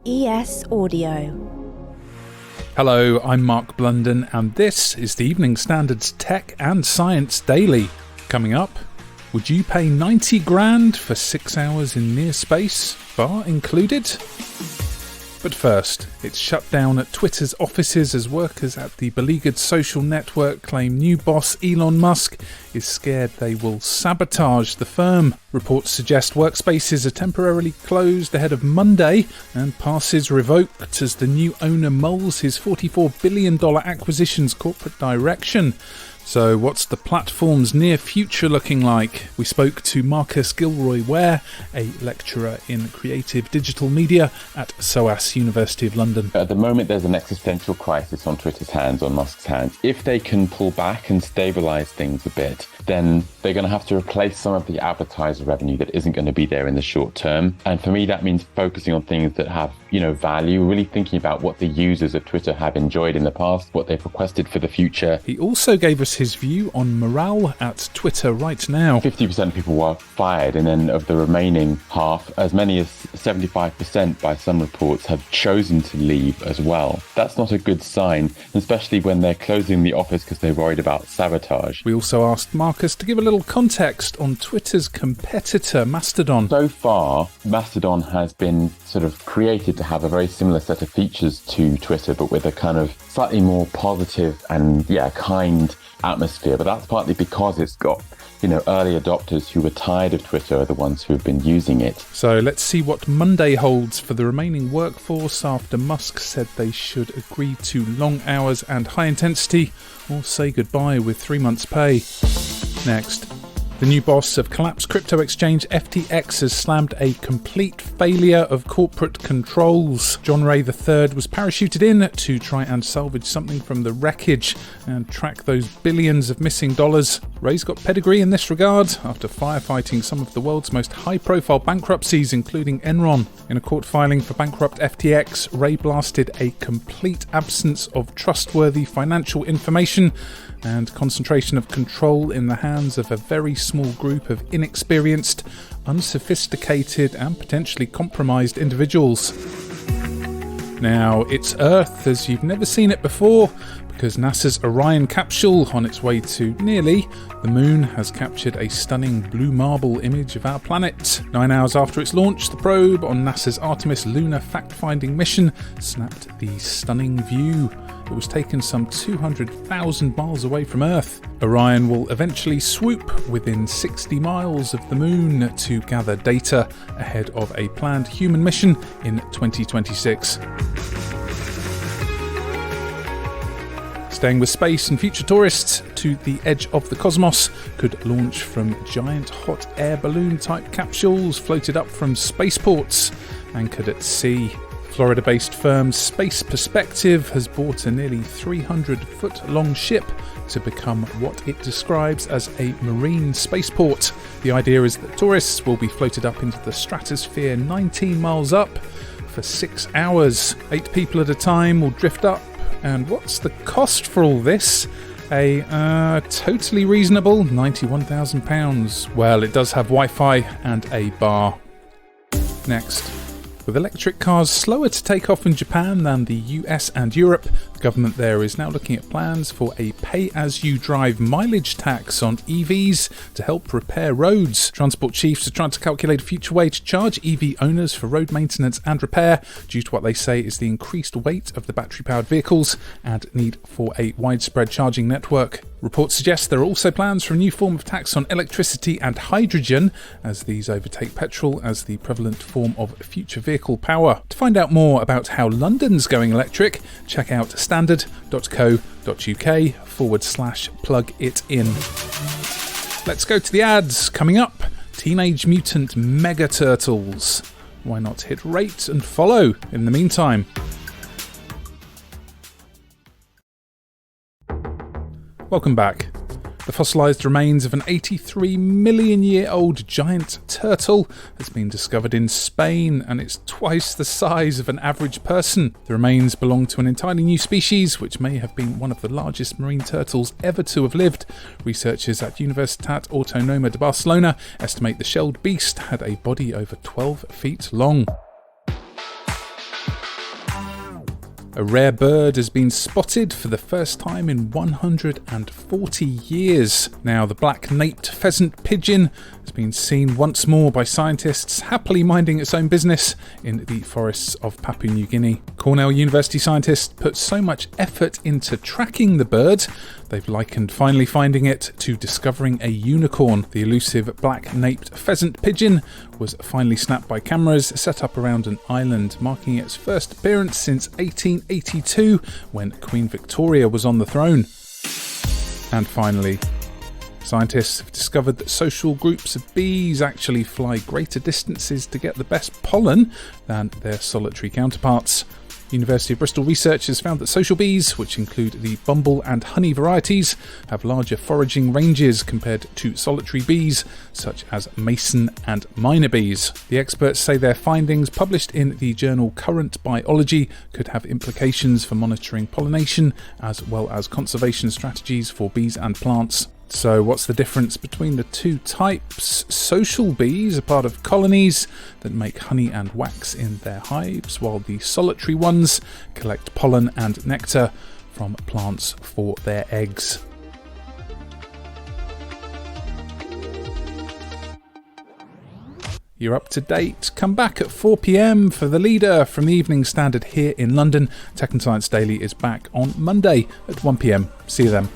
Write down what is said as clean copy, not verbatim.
ES Audio. Hello, I'm Mark Blunden, and this is the Evening Standard's Tech and Science Daily. Coming up, would you pay 90 grand for 6 hours in near space, bar included? But first, it's shut down at Twitter's offices as workers at the beleaguered social network claim new boss Elon Musk is scared they will sabotage the firm. Reports suggest workspaces are temporarily closed ahead of Monday and passes revoked as the new owner mulls his $44 billion acquisition's corporate direction. So what's the platform's near future looking like? We spoke to Marcus Gilroy-Ware, a lecturer in creative digital media at SOAS, University of London. At the moment, there's an existential crisis on Twitter's hands, on Musk's hands. If they can pull back and stabilise things a bit, then they're going to have to replace some of the advertiser revenue that isn't going to be there in the short term. And for me, that means focusing on things that have, value, really thinking about what the users of Twitter have enjoyed in the past, what they've requested for the future. He also gave us his view on morale at Twitter right now. 50% of people were fired, and then of the remaining half, as many as 75% by some reports have chosen to leave as well. That's not a good sign, especially when they're closing the office because they're worried about sabotage. We also asked Marcus to give a little context on Twitter's competitor, Mastodon. So far, Mastodon has been sort of created to have a very similar set of features to Twitter, but with a kind of slightly more positive and, kind atmosphere. But that's partly because it's got, early adopters who were tired of Twitter are the ones who have been using it. So let's see what Monday holds for the remaining workforce after Musk said they should agree to long hours and high intensity or say goodbye with 3 months' pay. Next, the new boss of collapsed crypto exchange FTX has slammed a complete failure of corporate controls. John Ray III was parachuted in to try and salvage something from the wreckage and track those billions of missing dollars. Ray's got pedigree in this regard after firefighting some of the world's most high-profile bankruptcies, including Enron. In a court filing for bankrupt FTX, Ray blasted a complete absence of trustworthy financial information and concentration of control in the hands of a very small group of inexperienced, unsophisticated and potentially compromised individuals. Now, it's Earth as you've never seen it before, because NASA's Orion capsule, on its way to nearly the moon, has captured a stunning blue marble image of our planet. 9 hours after its launch, the probe on NASA's Artemis lunar fact-finding mission snapped the stunning view. It was taken some 200,000 miles away from Earth. Orion will eventually swoop within 60 miles of the moon to gather data ahead of a planned human mission in 2026. Staying with space and future tourists, To the Edge of the Cosmos could launch from giant hot air balloon type capsules floated up from spaceports anchored at sea. Florida-based firm Space Perspective has bought a nearly 300-foot-long ship to become what it describes as a marine spaceport. The idea is that tourists will be floated up into the stratosphere 19 miles up for 6 hours. 8 people at a time will drift up. And what's the cost for all this? A totally reasonable £91,000. Well, it does have Wi-Fi and a bar. Next. With electric cars slower to take off in Japan than the US and Europe, the government there is now looking at plans for a pay-as-you-drive mileage tax on EVs to help repair roads. Transport chiefs are trying to calculate a future way to charge EV owners for road maintenance and repair due to what they say is the increased weight of the battery-powered vehicles and need for a widespread charging network. Reports suggest there are also plans for a new form of tax on electricity and hydrogen, as these overtake petrol as the prevalent form of future vehicle power. To find out more about how London's going electric, check out standard.co.uk/plug-it-in. Let's go to the ads. Coming up, Teenage Mutant Mega Turtles. Why not hit rate and follow in the meantime? Welcome back. The fossilised remains of an 83 million year old giant turtle has been discovered in Spain, and it's twice the size of an average person. The remains belong to an entirely new species, which may have been one of the largest marine turtles ever to have lived. Researchers at Universitat Autónoma de Barcelona estimate the shelled beast had a body over 12 feet long. A rare bird has been spotted for the first time in 140 years. Now, the black-naped pheasant-pigeon has been seen once more by scientists happily minding its own business in the forests of Papua New Guinea. Cornell University scientists put so much effort into tracking the bird, they've likened finally finding it to discovering a unicorn. The elusive black-naped pheasant-pigeon was finally snapped by cameras set up around an island, marking its first appearance since 1882, when Queen Victoria was on the throne. And finally, scientists have discovered that social groups of bees actually fly greater distances to get the best pollen than their solitary counterparts. University of Bristol researchers found that social bees, which include the bumble and honey varieties, have larger foraging ranges compared to solitary bees, such as mason and miner bees. The experts say their findings, published in the journal Current Biology, could have implications for monitoring pollination, as well as conservation strategies for bees and plants. So what's the difference between the two types? Social bees are part of colonies that make honey and wax in their hives, while the solitary ones collect pollen and nectar from plants for their eggs. You're up to date. Come back at 4 p.m. for The Leader from the Evening Standard here in London. Tech and Science Daily is back on Monday at 1 p.m. See you then.